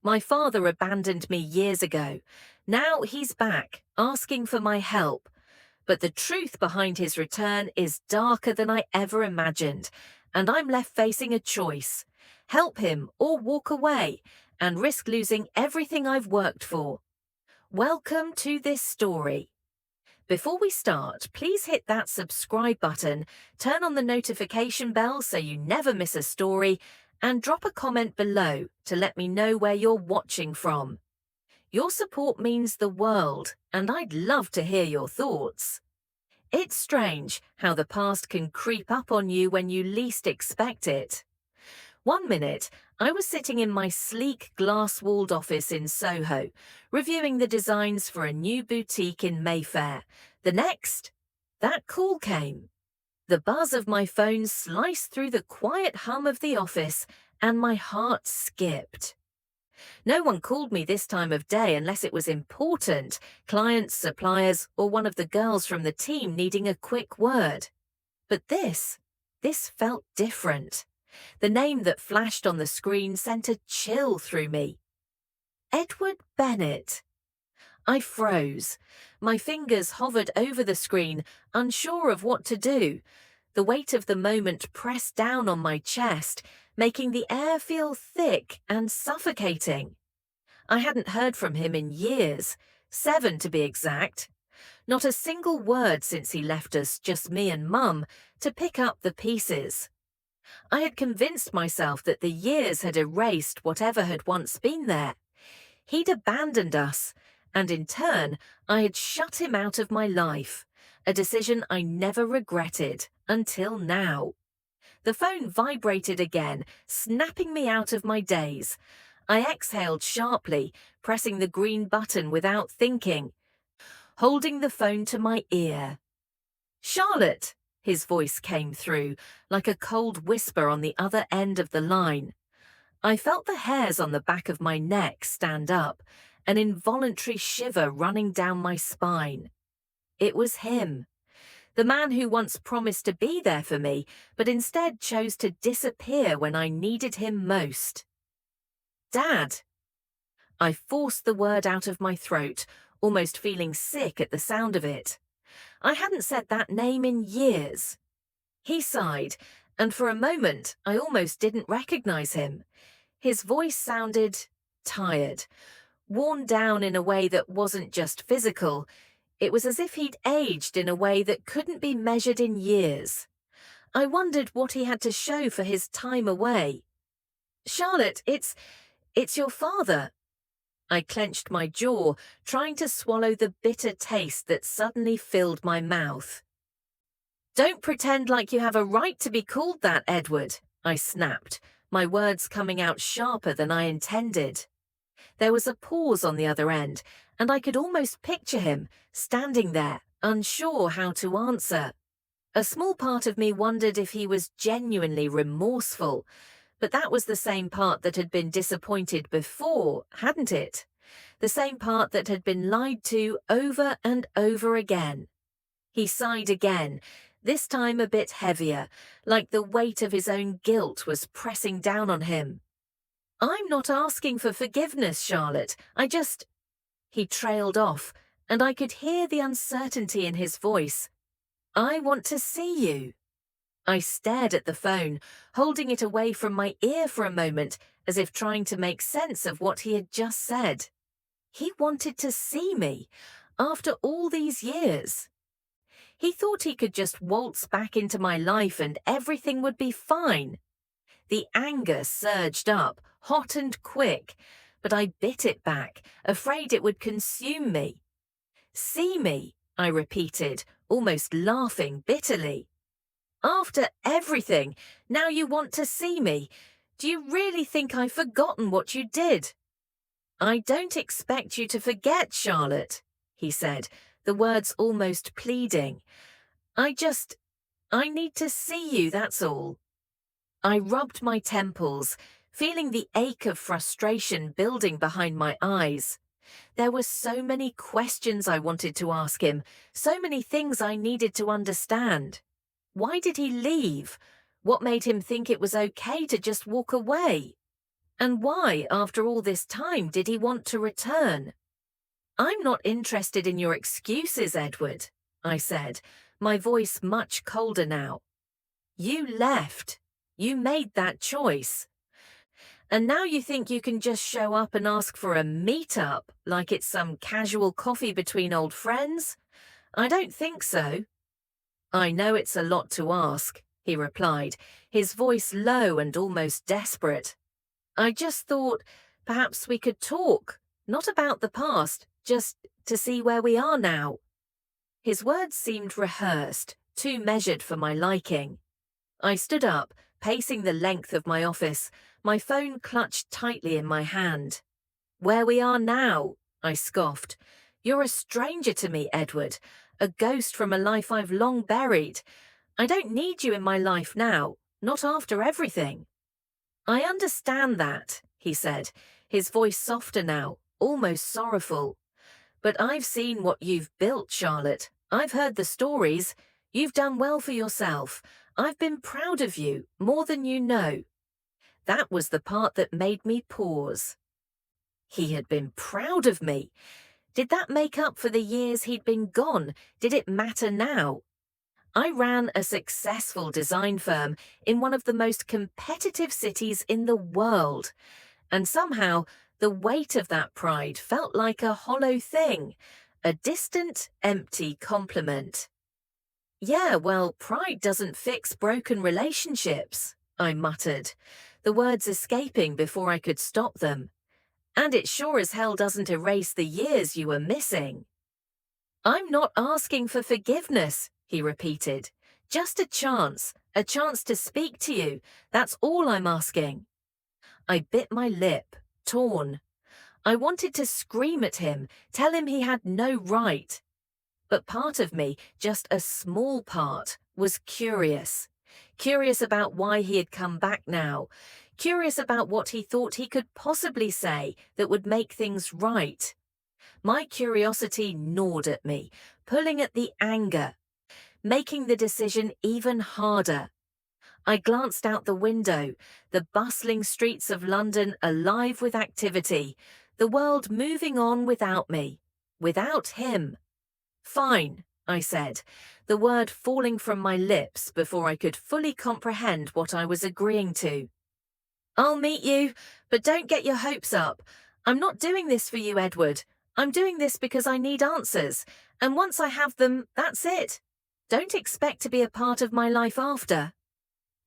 My father abandoned me years ago. Now he's back, asking for my help. But the truth behind his return is darker than I ever imagined, and I'm left facing a choice: help him or walk away and risk losing everything I've worked for. Welcome to this story. Before we start, please hit that subscribe button, turn on the notification bell so you never miss a story, and drop a comment below to let me know where you're watching from. Your support means the world, and I'd love to hear your thoughts. It's strange how the past can creep up on you when you least expect it. One minute, I was sitting in my sleek glass-walled office in Soho, reviewing the designs for a new boutique in Mayfair. The next, that call came. The buzz of my phone sliced through the quiet hum of the office, and my heart skipped. No one called me this time of day unless it was important: clients, suppliers, or one of the girls from the team needing a quick word. But this felt different. The name that flashed on the screen sent a chill through me. Edward Bennett. I froze. My fingers hovered over the screen, unsure of what to do. The weight of the moment pressed down on my chest, making the air feel thick and suffocating. I hadn't heard from him in years, 7 to be exact. Not a single word since he left us, just me and Mum, to pick up the pieces. I had convinced myself that the years had erased whatever had once been there. He'd abandoned us, and in turn, I had shut him out of my life, a decision I never regretted until now. The phone vibrated again, snapping me out of my daze. I exhaled sharply, pressing the green button without thinking, holding the phone to my ear. "Charlotte," his voice came through, like a cold whisper on the other end of the line. I felt the hairs on the back of my neck stand up, an involuntary shiver running down my spine. It was him. The man who once promised to be there for me, but instead chose to disappear when I needed him most. "Dad." I forced the word out of my throat, almost feeling sick at the sound of it. I hadn't said that name in years. He sighed, and for a moment I almost didn't recognize him. His voice sounded tired, worn down in a way that wasn't just physical. It was as if he'd aged in a way that couldn't be measured in years. I wondered what he had to show for his time away. "Charlotte, it's your father." I clenched my jaw, trying to swallow the bitter taste that suddenly filled my mouth. "Don't pretend like you have a right to be called that, Edward," I snapped, my words coming out sharper than I intended. There was a pause on the other end, and I could almost picture him, standing there, unsure how to answer. A small part of me wondered if he was genuinely remorseful, but that was the same part that had been disappointed before, hadn't it? The same part that had been lied to over and over again. He sighed again, this time a bit heavier, like the weight of his own guilt was pressing down on him. "I'm not asking for forgiveness, Charlotte. He trailed off, and I could hear the uncertainty in his voice. "I want to see you." I stared at the phone, holding it away from my ear for a moment, as if trying to make sense of what he had just said. He wanted to see me, after all these years. He thought he could just waltz back into my life and everything would be fine. The anger surged up, hot and quick, but I bit it back, afraid it would consume me. "See me," I repeated, almost laughing bitterly. "After everything, now you want to see me. Do you really think I've forgotten what you did?" "I don't expect you to forget, Charlotte," he said, the words almost pleading. I need to see you, that's all." I rubbed my temples, feeling the ache of frustration building behind my eyes. There were so many questions I wanted to ask him, so many things I needed to understand. Why did he leave? What made him think it was okay to just walk away? And why, after all this time, did he want to return? I'm not interested in your excuses, Edward, I said, my voice much colder now. You left. You made that choice. And now you think you can just show up and ask for a meet-up like it's some casual coffee between old friends? I don't think so. I know it's a lot to ask, he replied, his voice low and almost desperate. I just thought perhaps we could talk, not about the past, just to see where we are now. His words seemed rehearsed, too measured for my liking. I stood up, pacing the length of my office, my phone clutched tightly in my hand. Where we are now, I scoffed. You're a stranger to me, Edward, a ghost from a life I've long buried. I don't need you in my life now, not after everything. I understand that, he said, his voice softer now, almost sorrowful. But I've seen what you've built, Charlotte. I've heard the stories. You've done well for yourself. I've been proud of you, more than you know. That was the part that made me pause. He had been proud of me. Did that make up for the years he'd been gone? Did it matter now? I ran a successful design firm in one of the most competitive cities in the world, and somehow the weight of that pride felt like a hollow thing, a distant, empty compliment. Yeah, well, pride doesn't fix broken relationships, I muttered, the words escaping before I could stop them. And it sure as hell doesn't erase the years you were missing. I'm not asking for forgiveness, he repeated. Just a chance to speak to you. That's all I'm asking. I bit my lip, torn. I wanted to scream at him, tell him he had no right. But part of me, just a small part, was curious. Curious about why he had come back now. Curious about what he thought he could possibly say that would make things right. My curiosity gnawed at me, pulling at the anger, making the decision even harder. I glanced out the window, the bustling streets of London alive with activity, the world moving on without me, without him. Fine, I said, the word falling from my lips before I could fully comprehend what I was agreeing to. I'll meet you, but don't get your hopes up. I'm not doing this for you, Edward. I'm doing this because I need answers, and once I have them, that's it. Don't expect to be a part of my life after.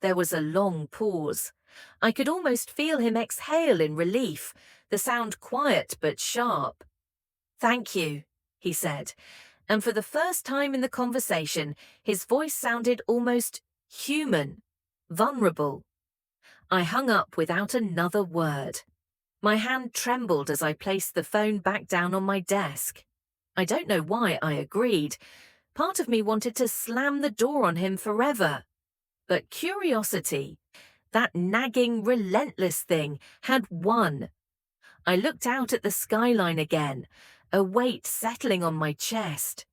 There was a long pause. I could almost feel him exhale in relief, the sound quiet but sharp. Thank you, he said, and for the first time in the conversation, his voice sounded almost human, vulnerable. I hung up without another word. My hand trembled as I placed the phone back down on my desk. I don't know why I agreed. Part of me wanted to slam the door on him forever. But curiosity, that nagging, relentless thing, had won. I looked out at the skyline again, a weight settling on my chest.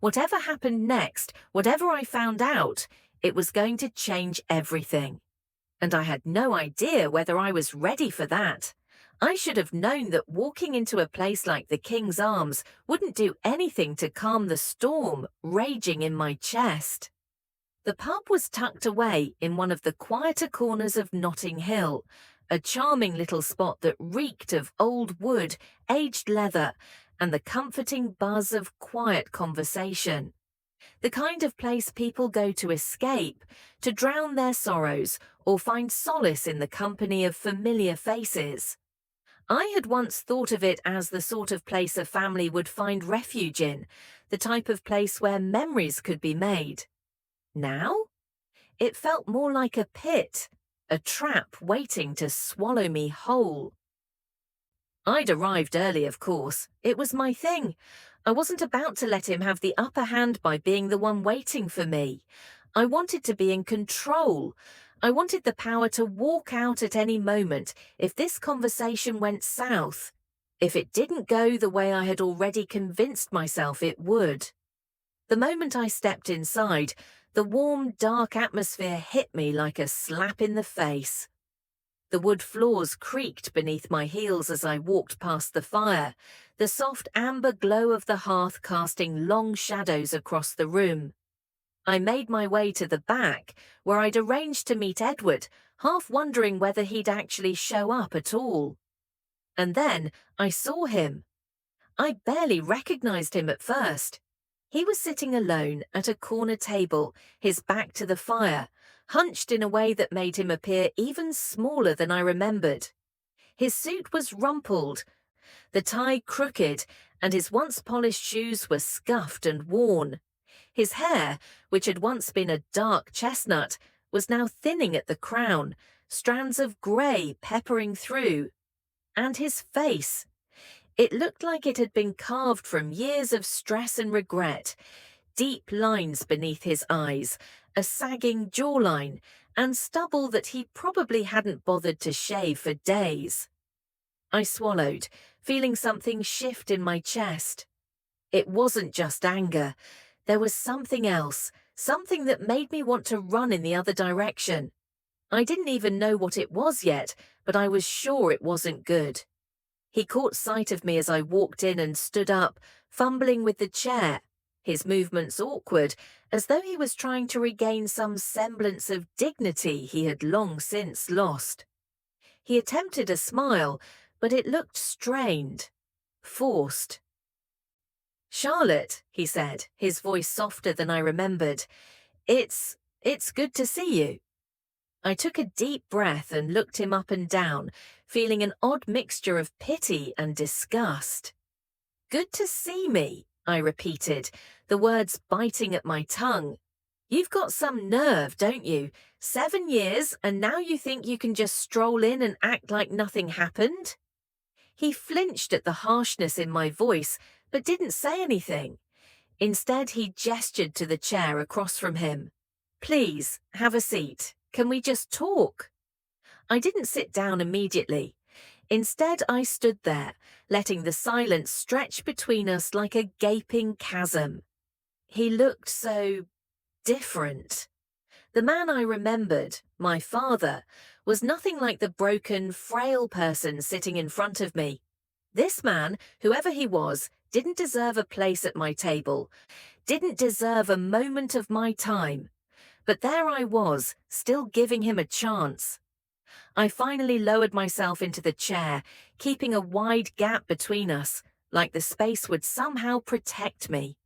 Whatever happened next, whatever I found out, it was going to change everything. And I had no idea whether I was ready for that. I should have known that walking into a place like the King's Arms wouldn't do anything to calm the storm raging in my chest. The pub was tucked away in one of the quieter corners of Notting Hill, a charming little spot that reeked of old wood, aged leather, and the comforting buzz of quiet conversation. The kind of place people go to escape, to drown their sorrows, or find solace in the company of familiar faces. I had once thought of it as the sort of place a family would find refuge in, the type of place where memories could be made. Now? It felt more like a pit, a trap waiting to swallow me whole. I'd arrived early, of course. It was my thing. I wasn't about to let him have the upper hand by being the one waiting for me. I wanted to be in control. I wanted the power to walk out at any moment if this conversation went south, if it didn't go the way I had already convinced myself it would. The moment I stepped inside, the warm, dark atmosphere hit me like a slap in the face. The wood floors creaked beneath my heels as I walked past the fire, the soft amber glow of the hearth casting long shadows across the room. I made my way to the back, where I'd arranged to meet Edward, half wondering whether he'd actually show up at all. And then I saw him. I barely recognized him at first. He was sitting alone at a corner table, his back to the fire, hunched in a way that made him appear even smaller than I remembered. His suit was rumpled, the tie crooked, and his once polished shoes were scuffed and worn. His hair, which had once been a dark chestnut, was now thinning at the crown, strands of grey peppering through. And his face. It looked like it had been carved from years of stress and regret. Deep lines beneath his eyes, a sagging jawline, and stubble that he probably hadn't bothered to shave for days. I swallowed, feeling something shift in my chest. It wasn't just anger. There was something else, something that made me want to run in the other direction. I didn't even know what it was yet, but I was sure it wasn't good. He caught sight of me as I walked in and stood up, fumbling with the chair, his movements awkward, as though he was trying to regain some semblance of dignity he had long since lost. He attempted a smile, but it looked strained, forced. "Charlotte," he said, his voice softer than I remembered, It's good to see you." I took a deep breath and looked him up and down, feeling an odd mixture of pity and disgust. "Good to see me," I repeated, the words biting at my tongue. "You've got some nerve, don't you? 7 years, and now you think you can just stroll in and act like nothing happened?" He flinched at the harshness in my voice, but didn't say anything. Instead, he gestured to the chair across from him. "Please, have a seat. Can we just talk?" I didn't sit down immediately. Instead, I stood there, letting the silence stretch between us like a gaping chasm. He looked so different. The man I remembered, my father, was nothing like the broken, frail person sitting in front of me. This man, whoever he was, didn't deserve a place at my table, didn't deserve a moment of my time. But there I was, still giving him a chance. I finally lowered myself into the chair, keeping a wide gap between us, like the space would somehow protect me.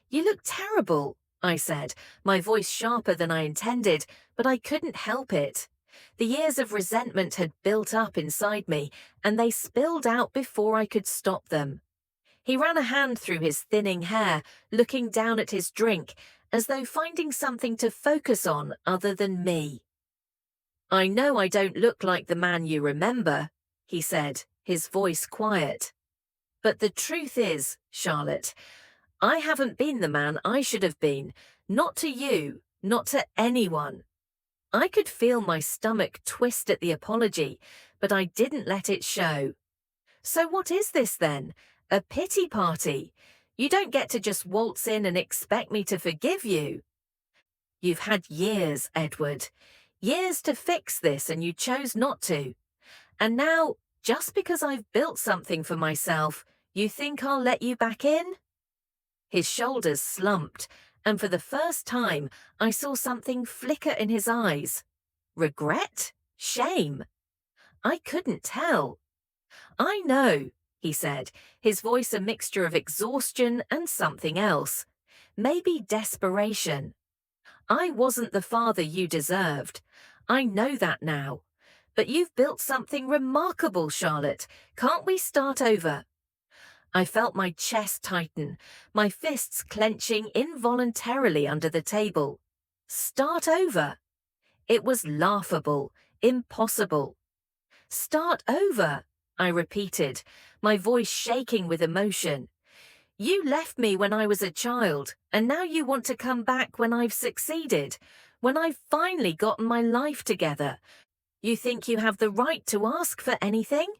"You look terrible," I said, my voice sharper than I intended, but I couldn't help it. The years of resentment had built up inside me, and they spilled out before I could stop them. He ran a hand through his thinning hair, looking down at his drink, as though finding something to focus on other than me. "I know I don't look like the man you remember," he said, his voice quiet. "But the truth is, Charlotte, I haven't been the man I should have been, not to you, not to anyone." I could feel my stomach twist at the apology, but I didn't let it show. "So what is this then? A pity party? You don't get to just waltz in and expect me to forgive you." "You've had years, Edward. Years to fix this, and you chose not to. And now, just because I've built something for myself, you think I'll let you back in?" His shoulders slumped, and for the first time, I saw something flicker in his eyes. Regret? Shame? I couldn't tell. "I know," he said, his voice a mixture of exhaustion and something else. Maybe desperation. "I wasn't the father you deserved. I know that now. But you've built something remarkable, Charlotte. Can't we start over?" I felt my chest tighten, my fists clenching involuntarily under the table. Start over? It was laughable, impossible. "Start over," I repeated, my voice shaking with emotion. "You left me when I was a child, and now you want to come back when I've succeeded, when I've finally gotten my life together. You think you have the right to ask for anything?"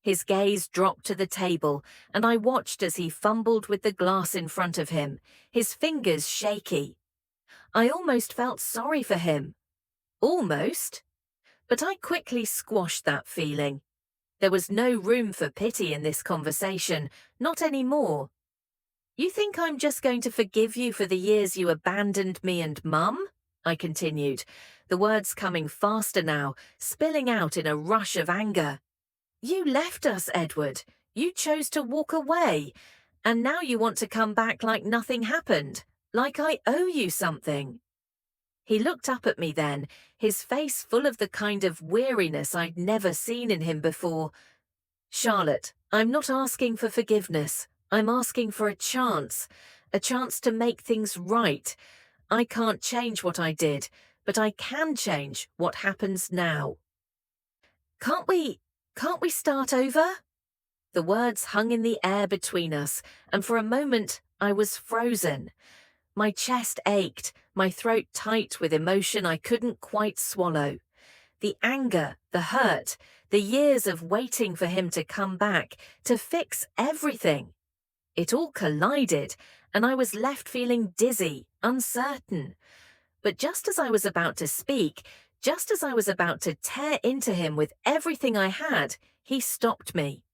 His gaze dropped to the table, and I watched as he fumbled with the glass in front of him, his fingers shaky. I almost felt sorry for him. Almost. But I quickly squashed that feeling. There was no room for pity in this conversation, not anymore. You think I'm just going to forgive you for the years you abandoned me and Mum? I continued, the words coming faster now, spilling out in a rush of anger. You left us, Edward. You chose to walk away. And now you want to come back like nothing happened, like I owe you something. He looked up at me then, his face full of the kind of weariness I'd never seen in him before. Charlotte, I'm not asking for forgiveness. I'm asking for a chance to make things right. I can't change what I did, but I can change what happens now. Can't we start over? The words hung in the air between us, and for a moment I was frozen. My chest ached, my throat tight with emotion I couldn't quite swallow. The anger, the hurt, the years of waiting for him to come back, to fix everything. It all collided, and I was left feeling dizzy, uncertain. But just as I was about to speak, just as I was about to tear into him with everything I had, he stopped me.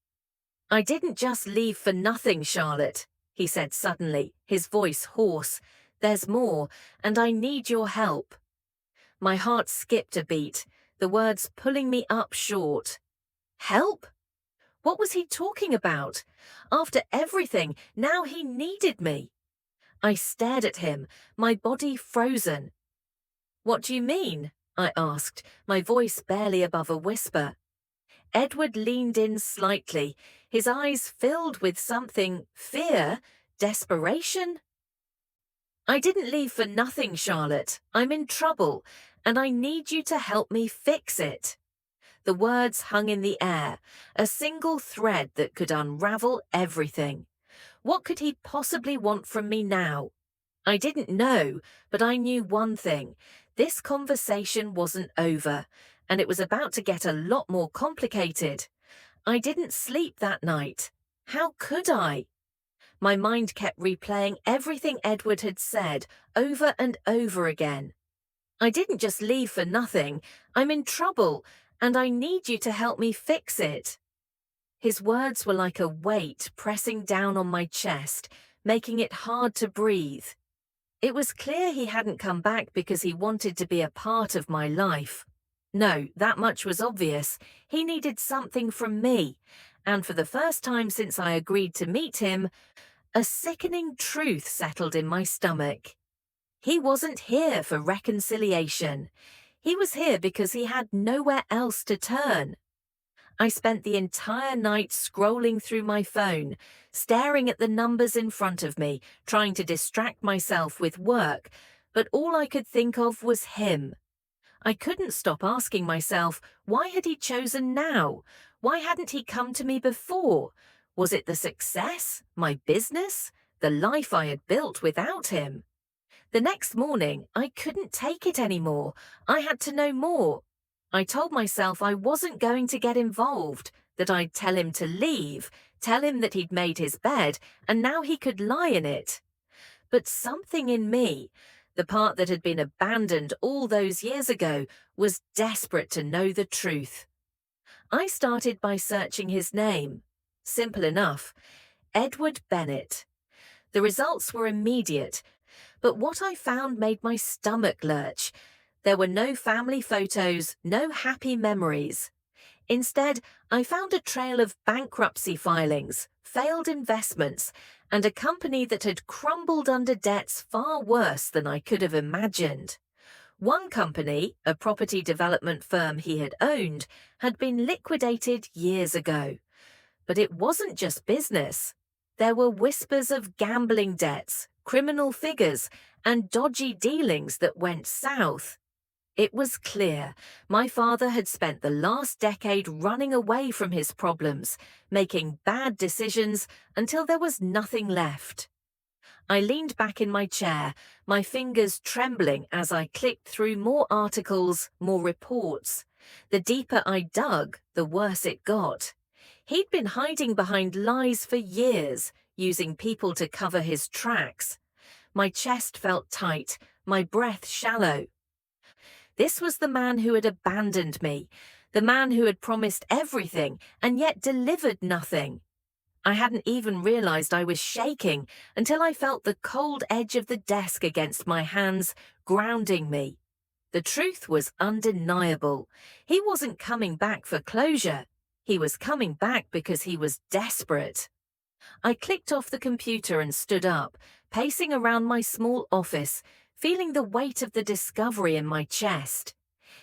I didn't just leave for nothing, Charlotte, he said suddenly, his voice hoarse. There's more, and I need your help. My heart skipped a beat, the words pulling me up short. Help? What was he talking about? After everything, now he needed me. I stared at him, my body frozen. What do you mean? I asked, my voice barely above a whisper. Edward leaned in slightly, his eyes filled with something, fear, desperation. I didn't leave for nothing, Charlotte. I'm in trouble, and I need you to help me fix it. The words hung in the air, a single thread that could unravel everything. What could he possibly want from me now? I didn't know, but I knew one thing. This conversation wasn't over, and it was about to get a lot more complicated. I didn't sleep that night. How could I? My mind kept replaying everything Edward had said over and over again. I didn't just leave for nothing. I'm in trouble, and I need you to help me fix it. His words were like a weight pressing down on my chest, making it hard to breathe. It was clear he hadn't come back because he wanted to be a part of my life. No, that much was obvious. He needed something from me, and for the first time since I agreed to meet him, a sickening truth settled in my stomach. He wasn't here for reconciliation. He was here because he had nowhere else to turn. I spent the entire night scrolling through my phone, staring at the numbers in front of me, trying to distract myself with work, but all I could think of was him. I couldn't stop asking myself, why had he chosen now? Why hadn't he come to me before? Was it the success, my business, the life I had built without him? The next morning, I couldn't take it anymore. I had to know more. I told myself I wasn't going to get involved, that I'd tell him to leave, tell him that he'd made his bed, and now he could lie in it. But something in me, the part that had been abandoned all those years ago, was desperate to know the truth. I started by searching his name. Simple enough. Edward Bennett. The results were immediate, but what I found made my stomach lurch. There were no family photos, no happy memories. Instead, I found a trail of bankruptcy filings, failed investments, and a company that had crumbled under debts far worse than I could have imagined. One company, a property development firm he had owned, had been liquidated years ago. But it wasn't just business. There were whispers of gambling debts, criminal figures, and dodgy dealings that went south. It was clear my father had spent the last decade running away from his problems, making bad decisions until there was nothing left. I leaned back in my chair, my fingers trembling as I clicked through more articles, more reports. The deeper I dug, the worse it got. He'd been hiding behind lies for years, using people to cover his tracks. My chest felt tight, my breath shallow. This was the man who had abandoned me, the man who had promised everything and yet delivered nothing. I hadn't even realized I was shaking until I felt the cold edge of the desk against my hands, grounding me. The truth was undeniable. He wasn't coming back for closure. He was coming back because he was desperate. I clicked off the computer and stood up, pacing around my small office, feeling the weight of the discovery in my chest.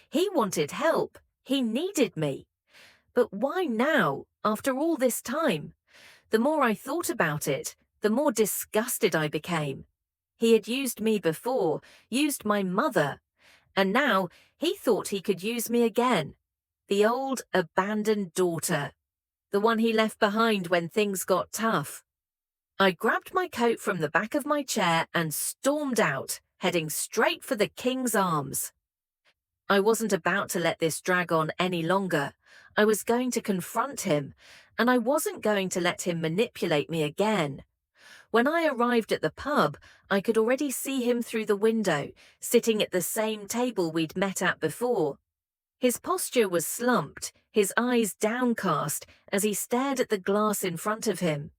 He wanted help. He needed me. But why now, after all this time? The more I thought about it, the more disgusted I became. He had used me before, used my mother, and now he thought he could use me again. The old, abandoned daughter. The one he left behind when things got tough. I grabbed my coat from the back of my chair and stormed out, heading straight for the king's arms. I wasn't about to let this drag on any longer. I was going to confront him, and I wasn't going to let him manipulate me again. When I arrived at the pub, I could already see him through the window, sitting at the same table we'd met at before. His posture was slumped, his eyes downcast as he stared at the glass in front of him.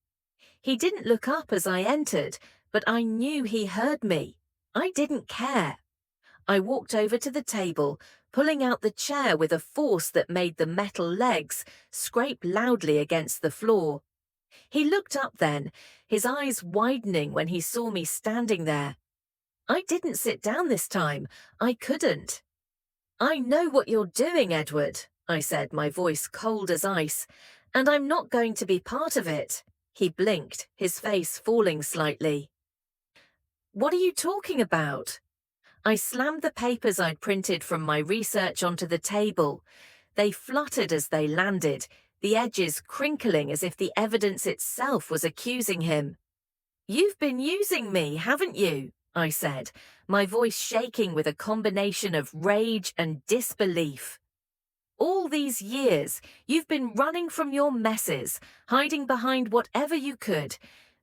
He didn't look up as I entered, but I knew he heard me. I didn't care. I walked over to the table, pulling out the chair with a force that made the metal legs scrape loudly against the floor. He looked up then, his eyes widening when he saw me standing there. I didn't sit down this time. I couldn't. "I know what you're doing, Edward," I said, my voice cold as ice, "and I'm not going to be part of it." He blinked, his face falling slightly. "What are you talking about?" I slammed the papers I'd printed from my research onto the table. They fluttered as they landed, the edges crinkling as if the evidence itself was accusing him. "You've been using me, haven't you?" I said, my voice shaking with a combination of rage and disbelief. "All these years, you've been running from your messes, hiding behind whatever you could,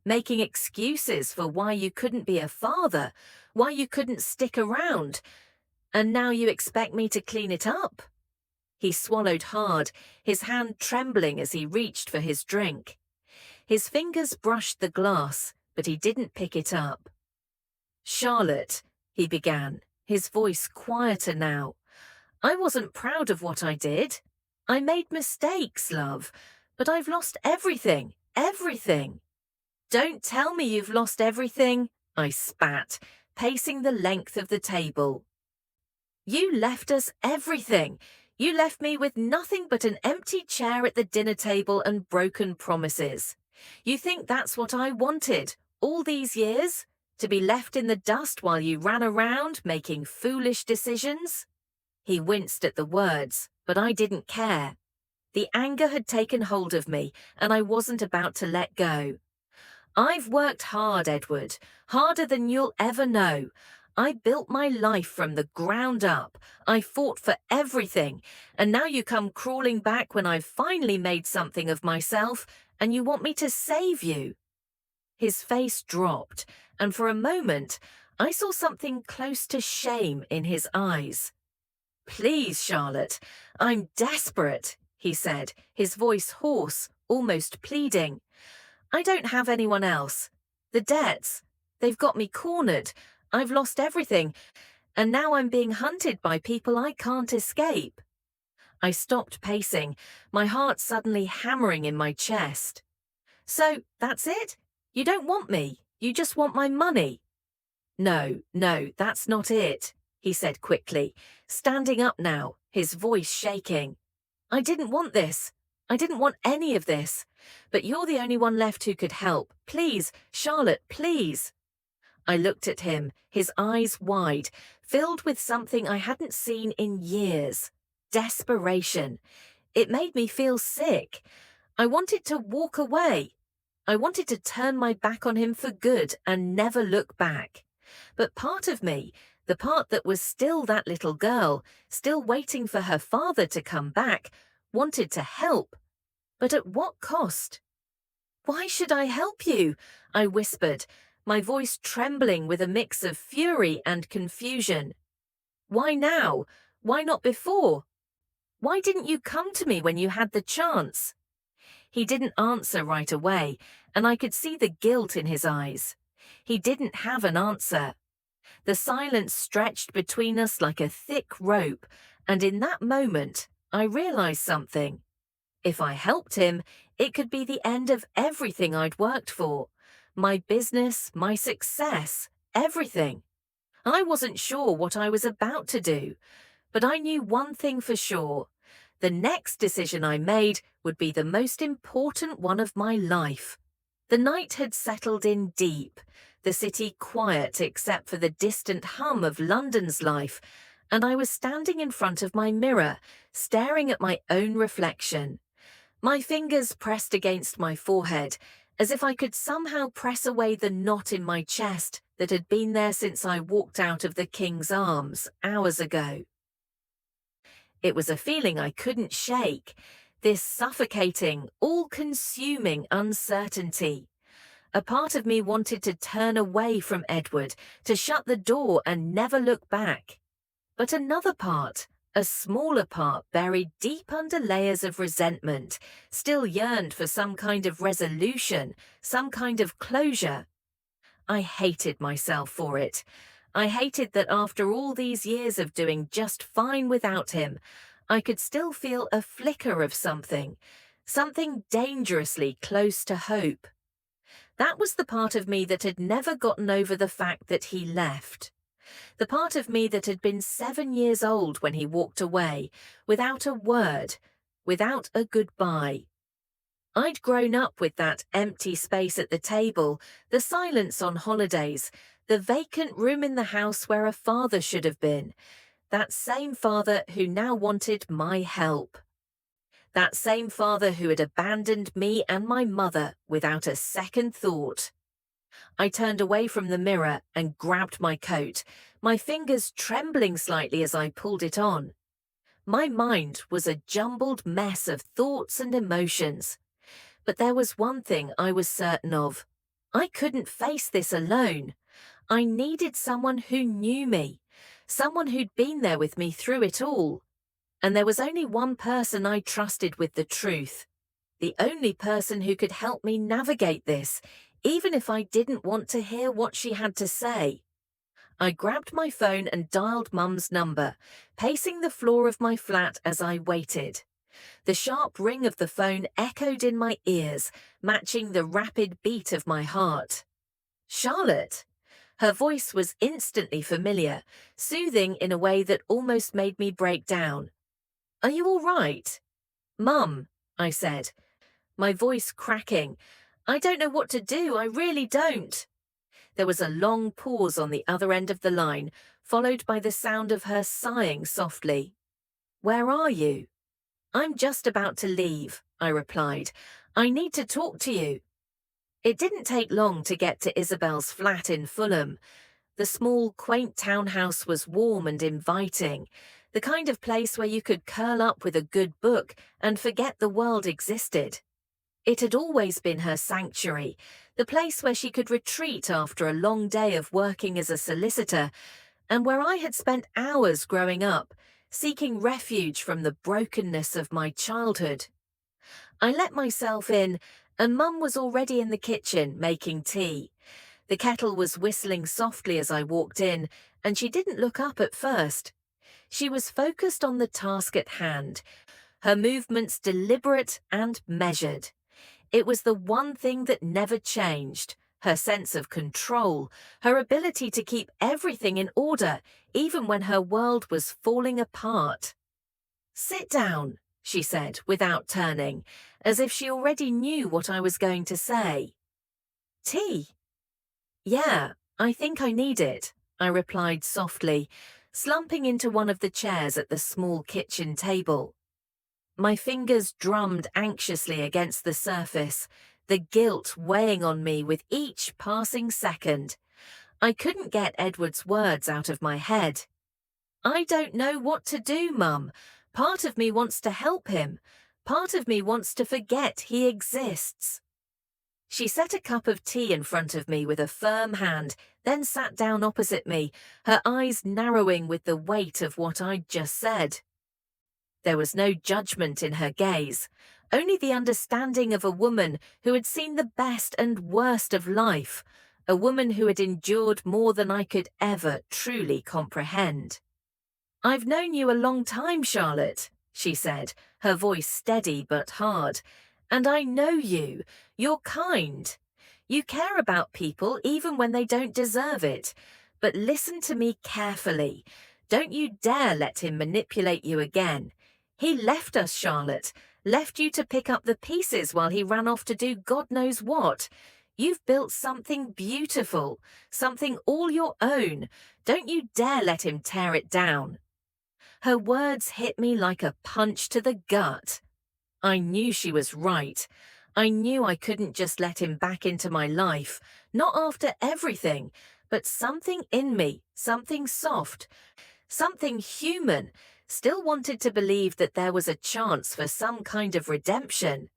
making excuses for why you couldn't be a father, why you couldn't stick around, and now you expect me to clean it up?" He swallowed hard, his hand trembling as he reached for his drink. His fingers brushed the glass, but he didn't pick it up. "Charlotte," he began, his voice quieter now, "I wasn't proud of what I did. I made mistakes, love, but I've lost everything, everything." "Don't tell me you've lost everything," I spat, pacing the length of the table. "You left us everything. You left me with nothing but an empty chair at the dinner table and broken promises. You think that's what I wanted, all these years? To be left in the dust while you ran around making foolish decisions?" He winced at the words, but I didn't care. The anger had taken hold of me, and I wasn't about to let go. "I've worked hard, Edward, harder than you'll ever know. I built my life from the ground up. I fought for everything, and now you come crawling back when I've finally made something of myself, and you want me to save you." His face dropped, and for a moment, I saw something close to shame in his eyes. "Please, Charlotte, I'm desperate," he said, his voice hoarse, almost pleading. "I don't have anyone else. The debts, they've got me cornered. I've lost everything, and now I'm being hunted by people I can't escape." I stopped pacing, my heart suddenly hammering in my chest. "So, that's it? You don't want me, you just want my money?" No, that's not it," he said quickly, standing up now, his voice shaking. "I didn't want this. I didn't want any of this. But you're the only one left who could help. Please, Charlotte, please." I looked at him, his eyes wide, filled with something I hadn't seen in years. Desperation. It made me feel sick. I wanted to walk away. I wanted to turn my back on him for good and never look back. But part of me, the part that was still that little girl, still waiting for her father to come back, wanted to help. But at what cost? "Why should I help you?" I whispered, my voice trembling with a mix of fury and confusion. Why now? Why not before? Why didn't you come to me when you had the chance? He didn't answer right away, and I could see the guilt in his eyes. He didn't have an answer. The silence stretched between us like a thick rope, and in that moment, I realized something. If I helped him, it could be the end of everything I'd worked for. My business, my success, everything. I wasn't sure what I was about to do, but I knew one thing for sure. The next decision I made would be the most important one of my life. The night had settled in deep, the city quiet except for the distant hum of London's life, and I was standing in front of my mirror, staring at my own reflection. My fingers pressed against my forehead, as if I could somehow press away the knot in my chest that had been there since I walked out of the king's arms hours ago. It was a feeling I couldn't shake, this suffocating, all-consuming uncertainty. A part of me wanted to turn away from Edward, to shut the door and never look back. But another part, a smaller part buried deep under layers of resentment, still yearned for some kind of resolution, some kind of closure. I hated myself for it. I hated that after all these years of doing just fine without him, I could still feel a flicker of something dangerously close to hope. That was the part of me that had never gotten over the fact that he left. The part of me that had been 7 years old when he walked away, without a word, without a goodbye. I'd grown up with that empty space at the table, the silence on holidays, the vacant room in the house where a father should have been. That same father who now wanted my help. That same father who had abandoned me and my mother without a second thought. I turned away from the mirror and grabbed my coat, my fingers trembling slightly as I pulled it on. My mind was a jumbled mess of thoughts and emotions. But there was one thing I was certain of. I couldn't face this alone. I needed someone who knew me, someone who'd been there with me through it all. And there was only one person I trusted with the truth. The only person who could help me navigate this, even if I didn't want to hear what she had to say. I grabbed my phone and dialed Mum's number, pacing the floor of my flat as I waited. The sharp ring of the phone echoed in my ears, matching the rapid beat of my heart. Charlotte! Her voice was instantly familiar, soothing in a way that almost made me break down. Are you all right? Mum, I said, my voice cracking. I don't know what to do, I really don't. There was a long pause on the other end of the line, followed by the sound of her sighing softly. Where are you? I'm just about to leave, I replied. I need to talk to you. It didn't take long to get to Isabel's flat in Fulham. The small, quaint townhouse was warm and inviting, the kind of place where you could curl up with a good book and forget the world existed. It had always been her sanctuary, the place where she could retreat after a long day of working as a solicitor, and where I had spent hours growing up, seeking refuge from the brokenness of my childhood. I let myself in, and Mum was already in the kitchen making tea. The kettle was whistling softly as I walked in, and she didn't look up at first. She was focused on the task at hand, her movements deliberate and measured. It was the one thing that never changed, her sense of control, her ability to keep everything in order, even when her world was falling apart. Sit down, she said, without turning, as if she already knew what I was going to say. Tea? Yeah, I think I need it, I replied softly, slumping into one of the chairs at the small kitchen table. My fingers drummed anxiously against the surface, the guilt weighing on me with each passing second. I couldn't get Edward's words out of my head. I don't know what to do, Mum. Part of me wants to help him. Part of me wants to forget he exists. She set a cup of tea in front of me with a firm hand, then sat down opposite me, her eyes narrowing with the weight of what I'd just said. There was no judgment in her gaze, only the understanding of a woman who had seen the best and worst of life, a woman who had endured more than I could ever truly comprehend. "I've known you a long time, Charlotte," she said, her voice steady but hard. "And I know you. You're kind. You care about people even when they don't deserve it. But listen to me carefully. Don't you dare let him manipulate you again. He left us, Charlotte, left you to pick up the pieces while he ran off to do God knows what. You've built something beautiful, something all your own. Don't you dare let him tear it down." Her words hit me like a punch to the gut. I knew she was right. I knew I couldn't just let him back into my life, not after everything, but something in me, something soft, something human, still wanted to believe that there was a chance for some kind of redemption,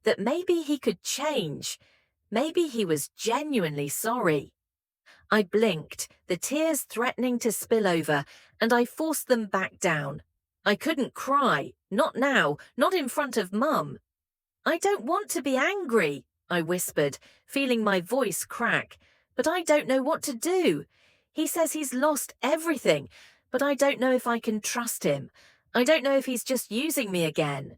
that maybe he could change, maybe he was genuinely sorry. I blinked, the tears threatening to spill over, and I forced them back down. I couldn't cry, not now, not in front of Mum. "I don't want to be angry," I whispered, feeling my voice crack, "but I don't know what to do. He says he's lost everything, but I don't know if I can trust him. I don't know if he's just using me again."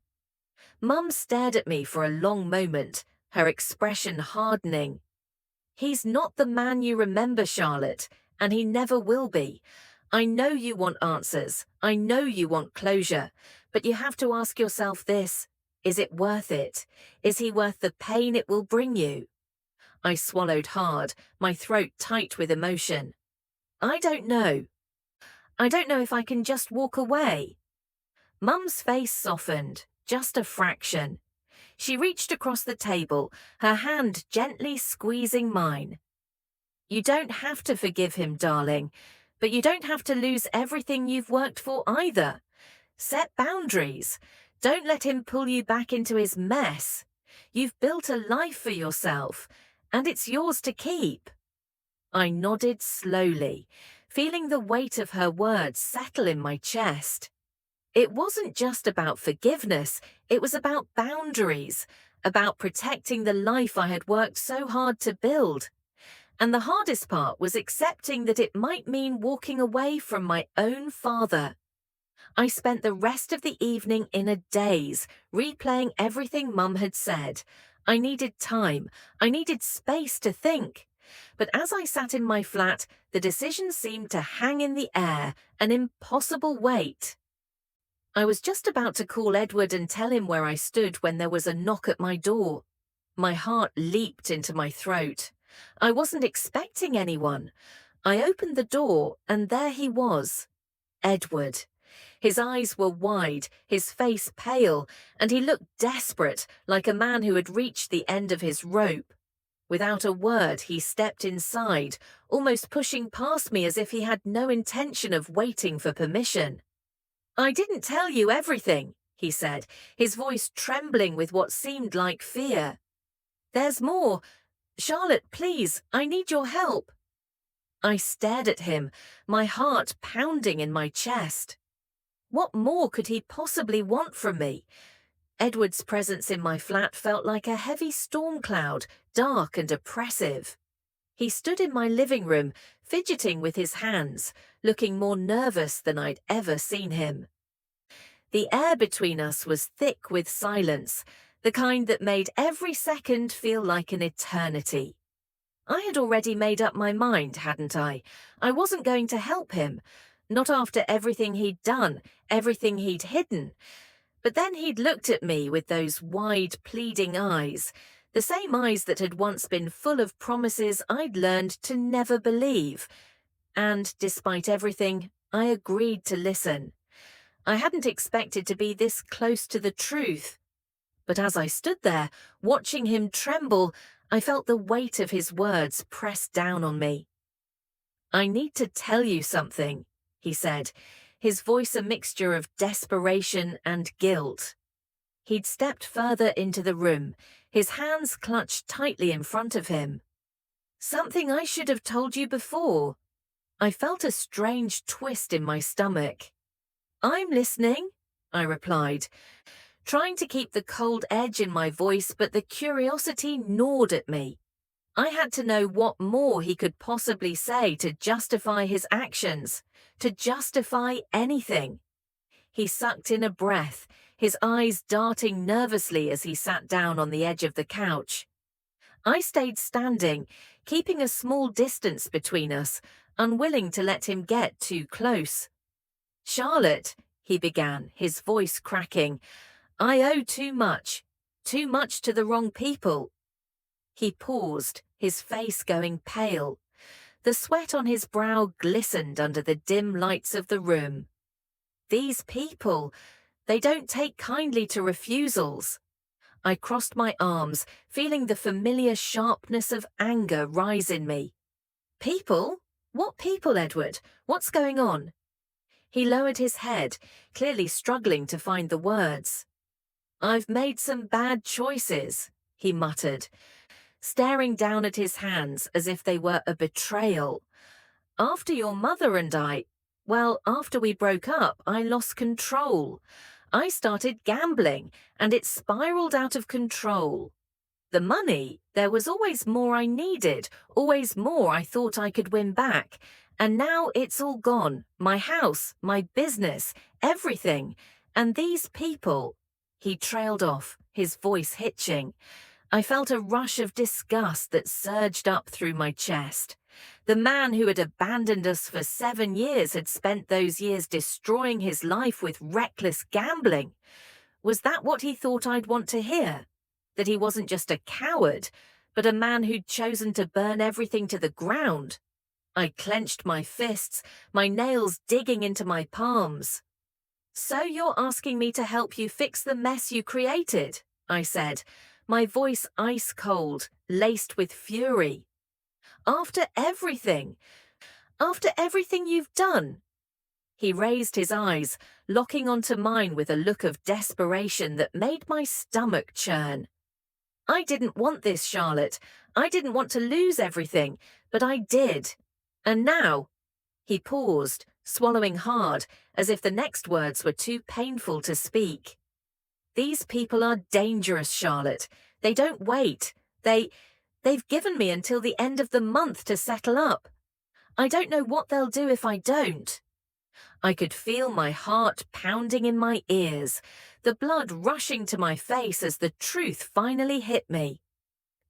Mum stared at me for a long moment, her expression hardening. "He's not the man you remember, Charlotte, and he never will be. I know you want answers. I know you want closure. But you have to ask yourself this: is it worth it? Is he worth the pain it will bring you?" I swallowed hard, my throat tight with emotion. "I don't know. I don't know if I can just walk away." Mum's face softened, just a fraction. She reached across the table, her hand gently squeezing mine. "You don't have to forgive him, darling, but you don't have to lose everything you've worked for either. Set boundaries. Don't let him pull you back into his mess. You've built a life for yourself, and it's yours to keep." I nodded slowly, feeling the weight of her words settle in my chest. It wasn't just about forgiveness, it was about boundaries, about protecting the life I had worked so hard to build. And the hardest part was accepting that it might mean walking away from my own father. I spent the rest of the evening in a daze, replaying everything Mum had said. I needed time, I needed space to think. But as I sat in my flat, the decision seemed to hang in the air, an impossible weight. I was just about to call Edward and tell him where I stood when there was a knock at my door. My heart leaped into my throat. I wasn't expecting anyone. I opened the door, and there he was, Edward. His eyes were wide, his face pale, and he looked desperate, like a man who had reached the end of his rope. Without a word, he stepped inside, almost pushing past me as if he had no intention of waiting for permission. "I didn't tell you everything," he said, his voice trembling with what seemed like fear. "There's more. Charlotte, please, I need your help." I stared at him, my heart pounding in my chest. What more could he possibly want from me? Edward's presence in my flat felt like a heavy storm cloud, dark and oppressive. He stood in my living room, fidgeting with his hands, looking more nervous than I'd ever seen him. The air between us was thick with silence, the kind that made every second feel like an eternity. I had already made up my mind, hadn't I? I wasn't going to help him, not after everything he'd done, everything he'd hidden. But then he'd looked at me with those wide, pleading eyes, the same eyes that had once been full of promises I'd learned to never believe. And despite everything, I agreed to listen. I hadn't expected to be this close to the truth. But as I stood there, watching him tremble, I felt the weight of his words press down on me. "I need to tell you something," he said, his voice a mixture of desperation and guilt. He'd stepped further into the room, his hands clutched tightly in front of him. "Something I should have told you before." I felt a strange twist in my stomach. "I'm listening," I replied, trying to keep the cold edge in my voice, but the curiosity gnawed at me. I had to know what more he could possibly say to justify his actions, to justify anything. He sucked in a breath, his eyes darting nervously as he sat down on the edge of the couch. I stayed standing, keeping a small distance between us, unwilling to let him get too close. "Charlotte," he began, his voice cracking, "I owe too much to the wrong people." He paused, his face going pale. The sweat on his brow glistened under the dim lights of the room. "These people, they don't take kindly to refusals." I crossed my arms, feeling the familiar sharpness of anger rise in me. "People? What people, Edward? What's going on?" He lowered his head, clearly struggling to find the words. "I've made some bad choices," he muttered, staring down at his hands as if they were a betrayal. "After your mother and after we broke up, I lost control. I started gambling, and it spiraled out of control. The money, there was always more I needed, always more I thought I could win back. And now it's all gone. My house, my business, everything. And these people." He trailed off, his voice hitching. I felt a rush of disgust that surged up through my chest. The man who had abandoned us for 7 years had spent those years destroying his life with reckless gambling. Was that what he thought I'd want to hear? That he wasn't just a coward, but a man who'd chosen to burn everything to the ground? I clenched my fists, my nails digging into my palms. "So you're asking me to help you fix the mess you created?" I said, my voice ice cold, laced with fury. After everything you've done." He raised his eyes, locking onto mine with a look of desperation that made my stomach churn. "I didn't want this, Charlotte. I didn't want to lose everything, but I did. And now—" He paused, swallowing hard, as if the next words were too painful to speak. "These people are dangerous, Charlotte. They don't wait. They've given me until the end of the month to settle up. I don't know what they'll do if I don't." I could feel my heart pounding in my ears, the blood rushing to my face as the truth finally hit me.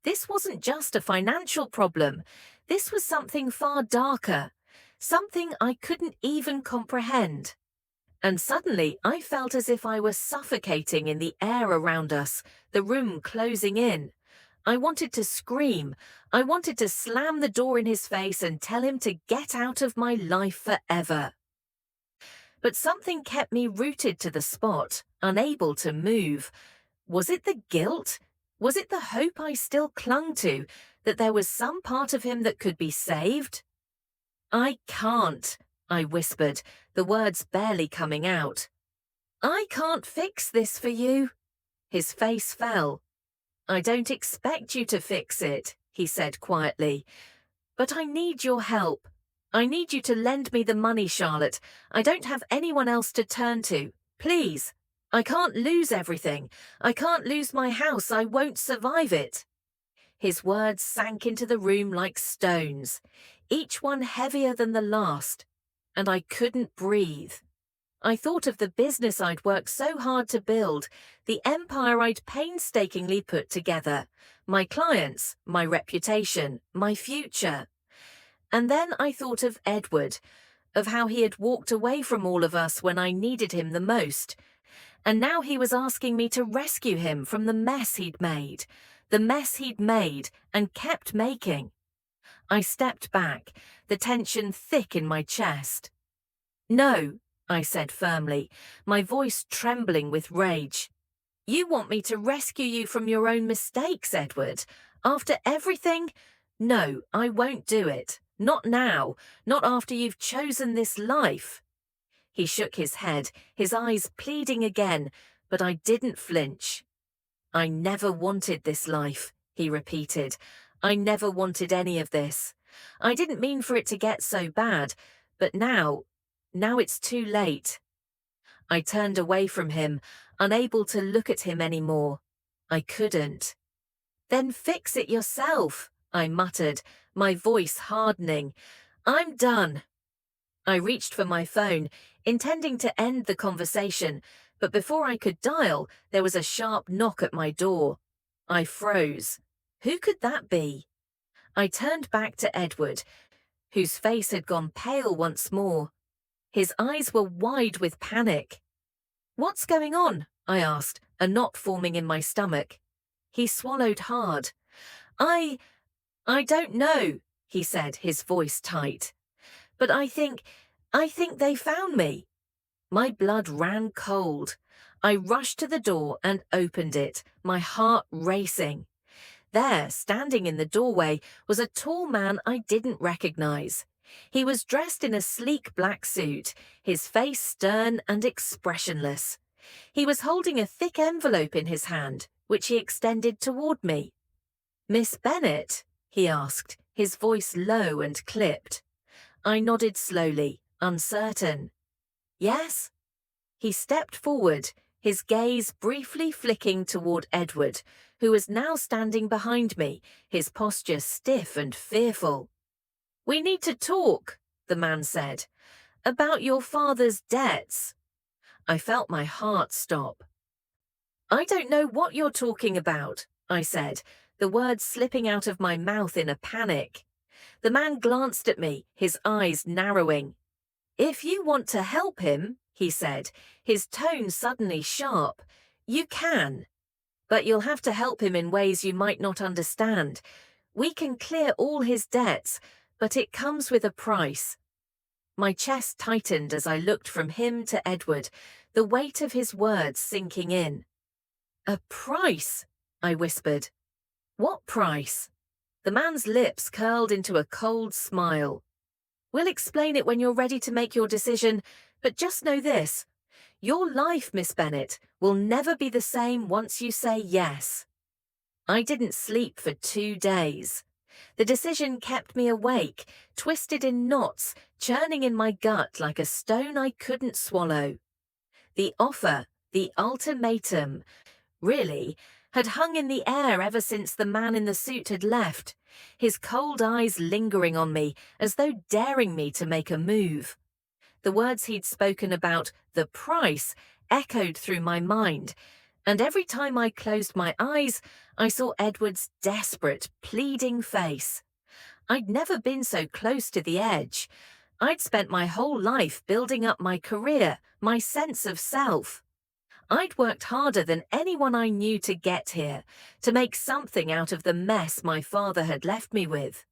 This wasn't just a financial problem. This was something far darker, something I couldn't even comprehend. And suddenly I felt as if I were suffocating in the air around us, the room closing in. I wanted to scream. I wanted to slam the door in his face and tell him to get out of my life forever. But something kept me rooted to the spot, unable to move. Was it the guilt? Was it the hope I still clung to, that there was some part of him that could be saved? "I can't," I whispered, the words barely coming out. "I can't fix this for you." His face fell. "I don't expect you to fix it," he said quietly. "But I need your help. I need you to lend me the money, Charlotte. I don't have anyone else to turn to. Please. I can't lose everything. I can't lose my house. I won't survive it." His words sank into the room like stones, each one heavier than the last, and I couldn't breathe. I thought of the business I'd worked so hard to build, the empire I'd painstakingly put together, my clients, my reputation, my future. And then I thought of Edward, of how he had walked away from all of us when I needed him the most. And now he was asking me to rescue him from the mess he'd made, and kept making. I stepped back, the tension thick in my chest. "No," I said firmly, my voice trembling with rage. "You want me to rescue you from your own mistakes, Edward? After everything? No, I won't do it. Not now, not after you've chosen this life." He shook his head, his eyes pleading again, but I didn't flinch. "I never wanted this life," he repeated. "I never wanted any of this. I didn't mean for it to get so bad, but now it's too late." I turned away from him, unable to look at him anymore. I couldn't. "Then fix it yourself," I muttered, my voice hardening. "I'm done." I reached for my phone, intending to end the conversation, but before I could dial, there was a sharp knock at my door. I froze. Who could that be? I turned back to Edward, whose face had gone pale once more. His eyes were wide with panic. "What's going on?" I asked, a knot forming in my stomach. He swallowed hard. I don't know," he said, his voice tight. "But I think they found me." My blood ran cold. I rushed to the door and opened it, my heart racing. There, standing in the doorway, was a tall man I didn't recognize. He was dressed in a sleek black suit, his face stern and expressionless. He was holding a thick envelope in his hand, which he extended toward me. "Miss Bennet?" he asked, his voice low and clipped. I nodded slowly, uncertain. "Yes?" He stepped forward, his gaze briefly flicking toward Edward, who was now standing behind me, his posture stiff and fearful. "We need to talk," the man said, "about your father's debts." I felt my heart stop. "I don't know what you're talking about," I said, the words slipping out of my mouth in a panic. The man glanced at me, his eyes narrowing. "If you want to help him," he said, his tone suddenly sharp, "you can. But you'll have to help him in ways you might not understand. We can clear all his debts, but it comes with a price." My chest tightened as I looked from him to Edward, the weight of his words sinking in. "A price?" I whispered. "What price?" The man's lips curled into a cold smile. "We'll explain it when you're ready to make your decision, but just know this. Your life, Miss Bennet, will never be the same once you say yes." I didn't sleep for 2 days. The decision kept me awake, twisted in knots, churning in my gut like a stone I couldn't swallow. The offer, the ultimatum, really, had hung in the air ever since the man in the suit had left, his cold eyes lingering on me as though daring me to make a move. The words he'd spoken about the price echoed through my mind, and every time I closed my eyes, I saw Edward's desperate, pleading face. I'd never been so close to the edge. I'd spent my whole life building up my career, my sense of self. I'd worked harder than anyone I knew to get here, to make something out of the mess my father had left me with.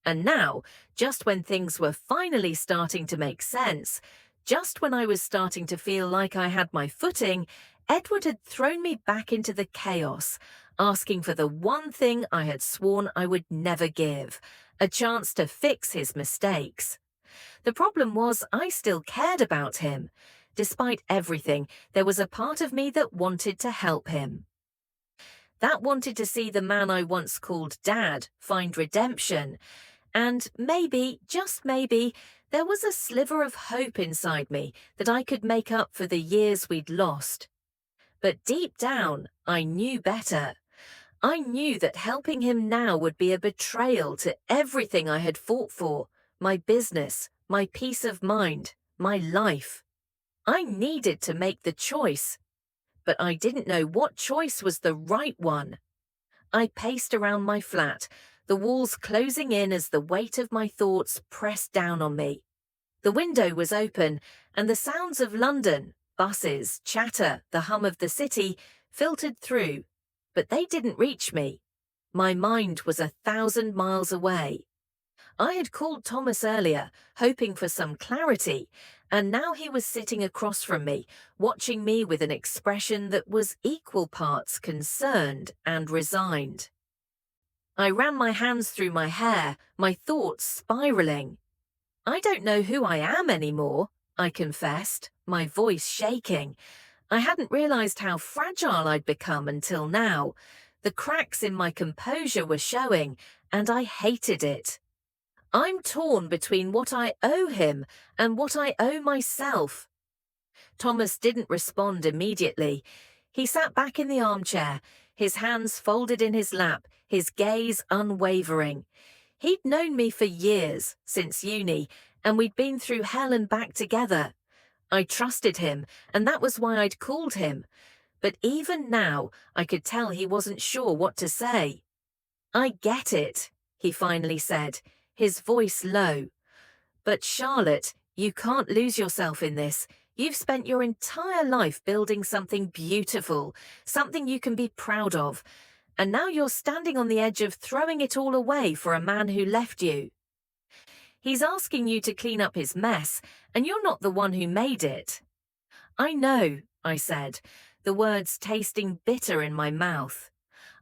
And now, just when things were finally starting to make sense, just when I was starting to feel like I had my footing, Edward had thrown me back into the chaos, asking for the one thing I had sworn I would never give, a chance to fix his mistakes. The problem was I still cared about him. Despite everything, there was a part of me that wanted to help him. That wanted to see the man I once called Dad find redemption. And maybe, just maybe, there was a sliver of hope inside me that I could make up for the years we'd lost. But deep down, I knew better. I knew that helping him now would be a betrayal to everything I had fought for, my business, my peace of mind, my life. I needed to make the choice, but I didn't know what choice was the right one. I paced around my flat, the walls closing in as the weight of my thoughts pressed down on me. The window was open, and the sounds of London, buses, chatter, the hum of the city, filtered through, but they didn't reach me. My mind was 1,000 miles away. I had called Thomas earlier, hoping for some clarity, and now he was sitting across from me, watching me with an expression that was equal parts concerned and resigned. I ran my hands through my hair, my thoughts spiraling. "I don't know who I am anymore," I confessed, my voice shaking. I hadn't realized how fragile I'd become until now. The cracks in my composure were showing, and I hated it. I'm torn between what I owe him and what I owe myself. Thomas didn't respond immediately. He sat back in the armchair, his hands folded in his lap, his gaze unwavering. He'd known me for years, since uni, and we'd been through hell and back together. I trusted him, and that was why I'd called him. But even now, I could tell he wasn't sure what to say. "I get it," he finally said, his voice low. "But Charlotte, you can't lose yourself in this. You've spent your entire life building something beautiful, something you can be proud of. And now you're standing on the edge of throwing it all away for a man who left you. He's asking you to clean up his mess, and you're not the one who made it." "I know," I said, the words tasting bitter in my mouth.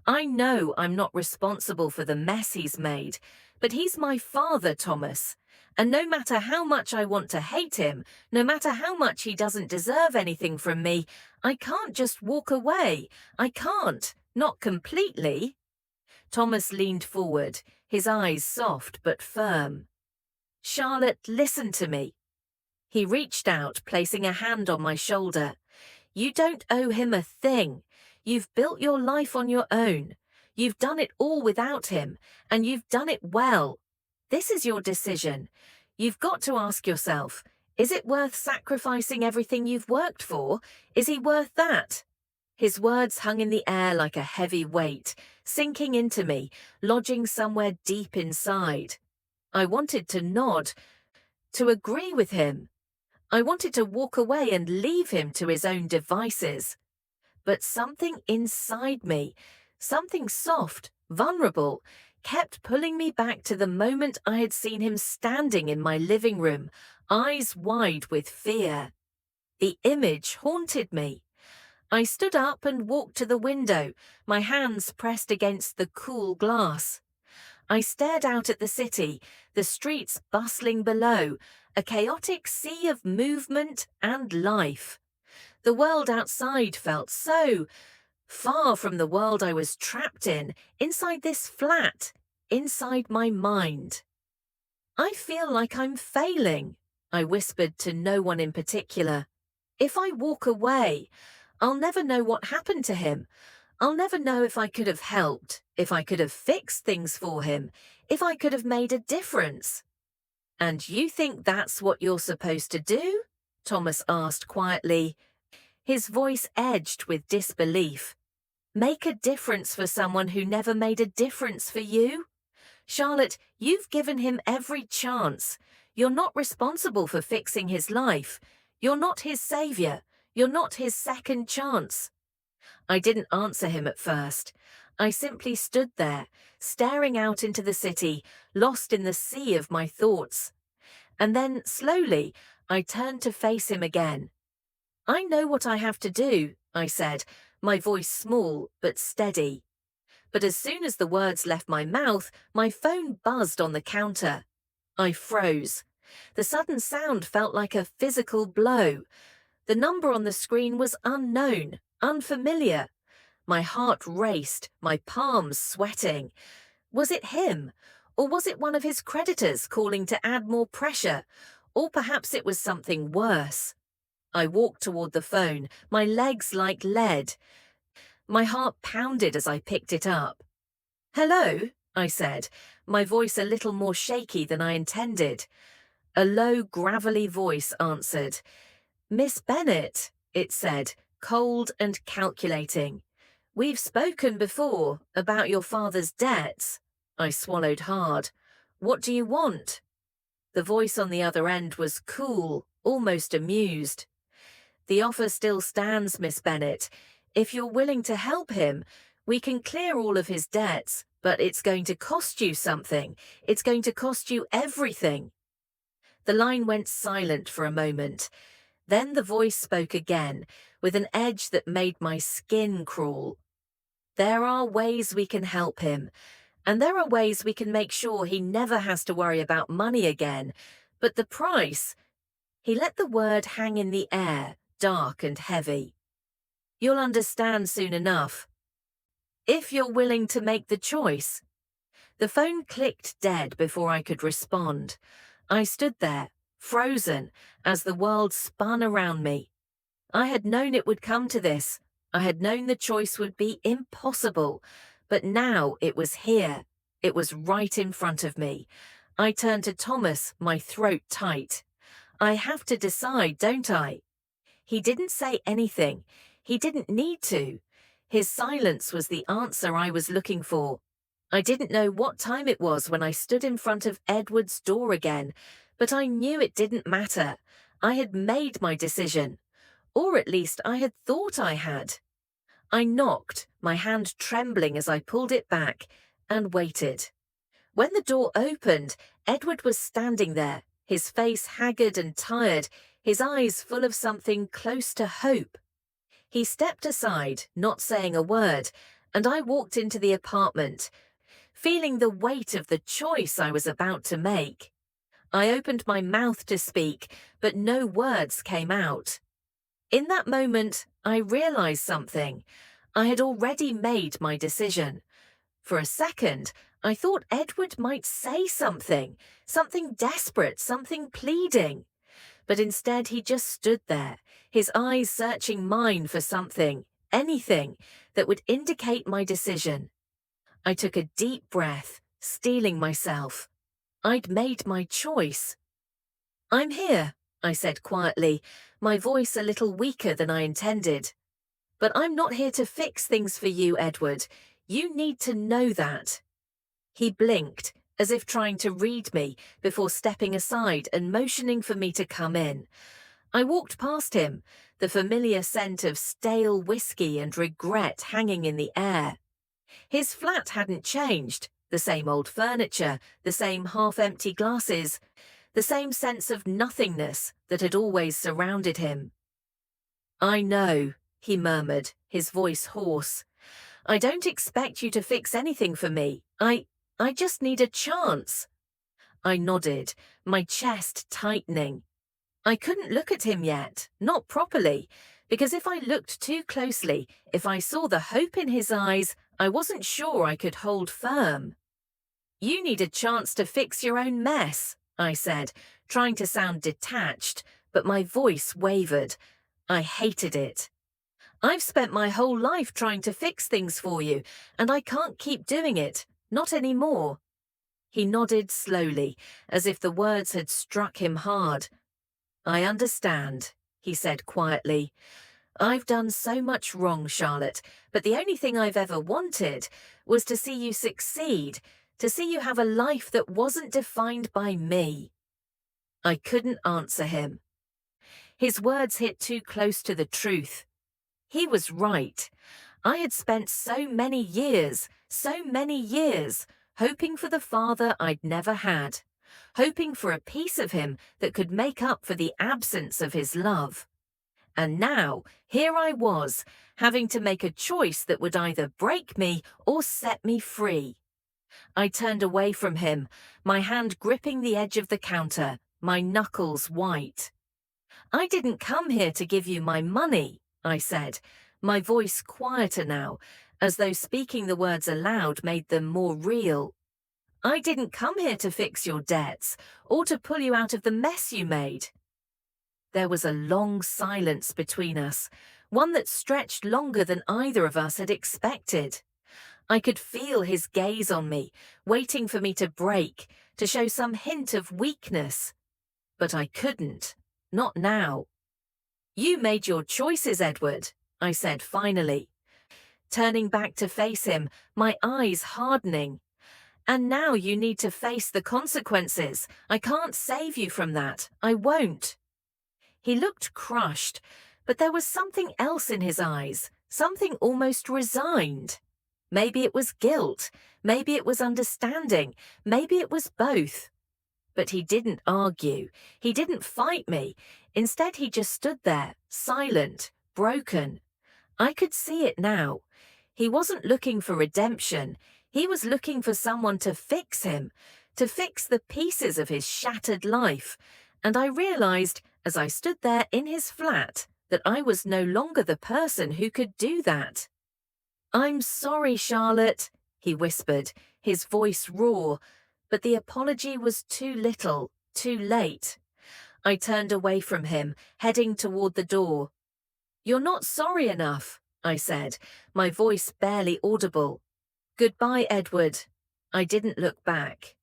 "I know I'm not responsible for the mess he's made, but he's my father, Thomas. And no matter how much I want to hate him, no matter how much he doesn't deserve anything from me, I can't just walk away. I can't, not completely." Thomas leaned forward, his eyes soft but firm. "Charlotte, listen to me." He reached out, placing a hand on my shoulder. "You don't owe him a thing. You've built your life on your own. You've done it all without him, and you've done it well. This is your decision. You've got to ask yourself, is it worth sacrificing everything you've worked for? Is he worth that?" His words hung in the air like a heavy weight, sinking into me, lodging somewhere deep inside. I wanted to nod, to agree with him. I wanted to walk away and leave him to his own devices. But something inside me, something soft, vulnerable, kept pulling me back to the moment I had seen him standing in my living room, eyes wide with fear. The image haunted me. I stood up and walked to the window, my hands pressed against the cool glass. I stared out at the city, the streets bustling below, a chaotic sea of movement and life. The world outside felt so far from the world I was trapped in, inside this flat, inside my mind. "I feel like I'm failing," I whispered to no one in particular. "If I walk away, I'll never know what happened to him. I'll never know if I could have helped, if I could have fixed things for him, if I could have made a difference." "And you think that's what you're supposed to do?" Thomas asked quietly. His voice edged with disbelief. "Make a difference for someone who never made a difference for you? Charlotte, you've given him every chance. You're not responsible for fixing his life. You're not his savior. You're not his second chance." I didn't answer him at first. I simply stood there, staring out into the city, lost in the sea of my thoughts. And then, slowly, I turned to face him again. "I know what I have to do," I said, my voice small but steady. But as soon as the words left my mouth, my phone buzzed on the counter. I froze. The sudden sound felt like a physical blow. The number on the screen was unknown, unfamiliar. My heart raced, my palms sweating. Was it him? Or was it one of his creditors calling to add more pressure? Or perhaps it was something worse. I walked toward the phone, my legs like lead. My heart pounded as I picked it up. "Hello," I said, my voice a little more shaky than I intended. A low, gravelly voice answered. "Miss Bennet," it said, cold and calculating. "We've spoken before about your father's debts." I swallowed hard. "What do you want?" The voice on the other end was cool, almost amused. "The offer still stands, Miss Bennet. If you're willing to help him, we can clear all of his debts, but it's going to cost you something. It's going to cost you everything." The line went silent for a moment. Then the voice spoke again, with an edge that made my skin crawl. "There are ways we can help him, and there are ways we can make sure he never has to worry about money again. But the price—" He let the word hang in the air, dark and heavy. You'll understand soon enough. If you're willing to make the choice. The phone clicked dead before I could respond. I stood there, frozen, as the world spun around me. I had known it would come to this. I had known the choice would be impossible. But now it was here. It was right in front of me. I turned to Thomas, my throat tight. I have to decide, don't I? He didn't say anything. He didn't need to. His silence was the answer I was looking for. I didn't know what time it was when I stood in front of Edward's door again, but I knew it didn't matter. I had made my decision. Or at least I had thought I had. I knocked, my hand trembling as I pulled it back, and waited. When the door opened, Edward was standing there, his face haggard and tired, his eyes full of something close to hope. He stepped aside, not saying a word, and I walked into the apartment, feeling the weight of the choice I was about to make. I opened my mouth to speak, but no words came out. In that moment, I realized something. I had already made my decision. For a second, I thought Edward might say something desperate, something pleading. But instead he just stood there, his eyes searching mine for something, anything, that would indicate my decision. I took a deep breath, steeling myself. I'd made my choice. "I'm here," I said quietly, my voice a little weaker than I intended. "But I'm not here to fix things for you, Edward. You need to know that." He blinked, as if trying to read me, before stepping aside and motioning for me to come in. I walked past him, the familiar scent of stale whiskey and regret hanging in the air. His flat hadn't changed, the same old furniture, the same half-empty glasses, the same sense of nothingness that had always surrounded him. "I know," he murmured, his voice hoarse. "I don't expect you to fix anything for me. I just need a chance." I nodded, my chest tightening. I couldn't look at him yet, not properly, because if I looked too closely, if I saw the hope in his eyes, I wasn't sure I could hold firm. "You need a chance to fix your own mess," I said, trying to sound detached, but my voice wavered. I hated it. "I've spent my whole life trying to fix things for you, and I can't keep doing it, not anymore." He nodded slowly, as if the words had struck him hard. "I understand," he said quietly. "I've done so much wrong, Charlotte, but the only thing I've ever wanted was to see you succeed, to see you have a life that wasn't defined by me." I couldn't answer him. His words hit too close to the truth. He was right. I had spent so many years, hoping for the father I'd never had, hoping for a piece of him that could make up for the absence of his love. And now, here I was, having to make a choice that would either break me or set me free. I turned away from him, my hand gripping the edge of the counter, my knuckles white. "I didn't come here to give you my money," I said, my voice quieter now, as though speaking the words aloud made them more real. "I didn't come here to fix your debts, or to pull you out of the mess you made." There was a long silence between us, one that stretched longer than either of us had expected. I could feel his gaze on me, waiting for me to break, to show some hint of weakness. But I couldn't, not now. "You made your choices, Edward," I said finally, turning back to face him, my eyes hardening. "And now you need to face the consequences. I can't save you from that. I won't." He looked crushed, but there was something else in his eyes, something almost resigned. Maybe it was guilt, maybe it was understanding, maybe it was both. But he didn't argue, he didn't fight me. Instead, he just stood there, silent, broken. I could see it now. He wasn't looking for redemption. He was looking for someone to fix him, to fix the pieces of his shattered life. And I realized, as I stood there in his flat, that I was no longer the person who could do that. "I'm sorry, Charlotte," he whispered, his voice raw, but the apology was too little, too late. I turned away from him, heading toward the door. "You're not sorry enough," I said, my voice barely audible. "Goodbye, Edward." I didn't look back.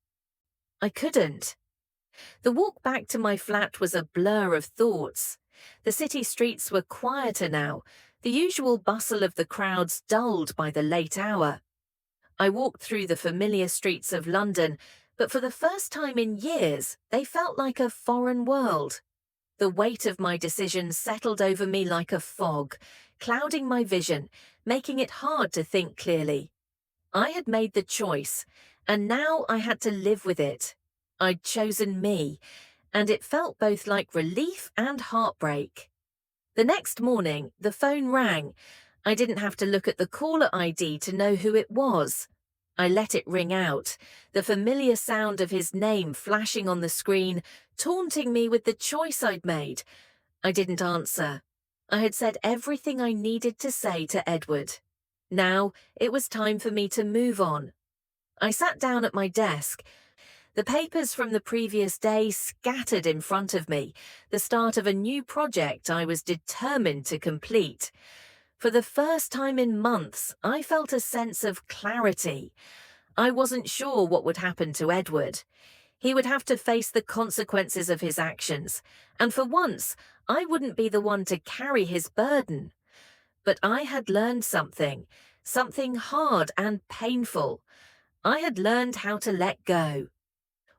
I couldn't. The walk back to my flat was a blur of thoughts. The city streets were quieter now, the usual bustle of the crowds dulled by the late hour. I walked through the familiar streets of London, but for the first time in years, they felt like a foreign world. The weight of my decision settled over me like a fog, clouding my vision, making it hard to think clearly. I had made the choice, and now I had to live with it. I'd chosen me, and it felt both like relief and heartbreak. The next morning, the phone rang. I didn't have to look at the caller ID to know who it was. I let it ring out, the familiar sound of his name flashing on the screen, taunting me with the choice I'd made. I didn't answer. I had said everything I needed to say to Edward. Now it was time for me to move on. I sat down at my desk. The papers from the previous day scattered in front of me, the start of a new project I was determined to complete. For the first time in months, I felt a sense of clarity. I wasn't sure what would happen to Edward. He would have to face the consequences of his actions, and for once, I wouldn't be the one to carry his burden. But I had learned something hard and painful. I had learned how to let go.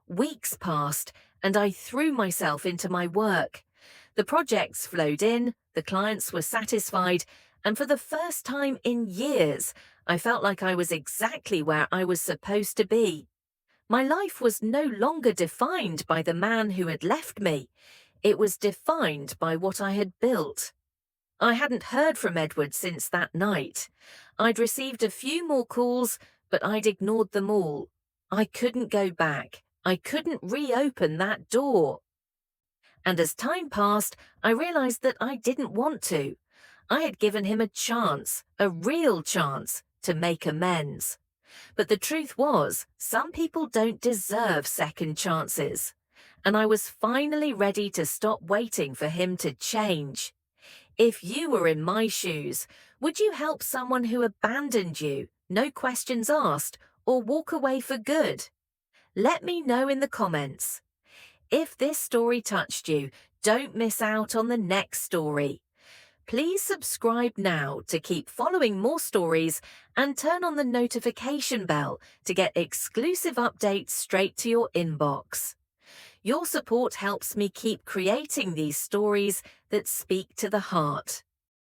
Weeks passed, and I threw myself into my work. The projects flowed in, the clients were satisfied, and for the first time in years, I felt like I was exactly where I was supposed to be. My life was no longer defined by the man who had left me. It was defined by what I had built. I hadn't heard from Edward since that night. I'd received a few more calls, but I'd ignored them all. I couldn't go back. I couldn't reopen that door. And as time passed, I realized that I didn't want to. I had given him a chance, a real chance, to make amends. But the truth was, some people don't deserve second chances. And I was finally ready to stop waiting for him to change. If you were in my shoes, would you help someone who abandoned you, no questions asked, or walk away for good? Let me know in the comments. If this story touched you, don't miss out on the next story. Please subscribe now to keep following more stories and turn on the notification bell to get exclusive updates straight to your inbox. Your support helps me keep creating these stories that speak to the heart.